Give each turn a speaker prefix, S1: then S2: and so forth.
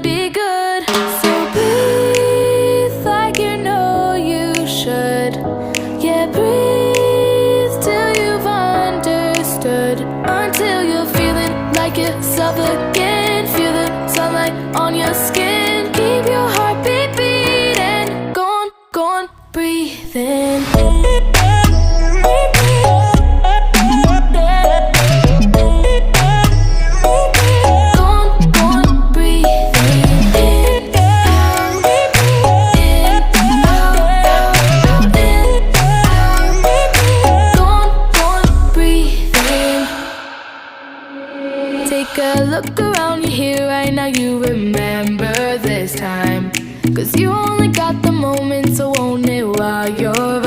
S1: be good. So breathe like you know you should. Yeah, breathe till you've understood. Until you're feeling like yourself again. Feel the sunlight on your skin. Keep your heartbeat beating. Go on, breathe in. Take a look around, you're here right now, you remember this time. 'Cause you only got the moment, so own it while you're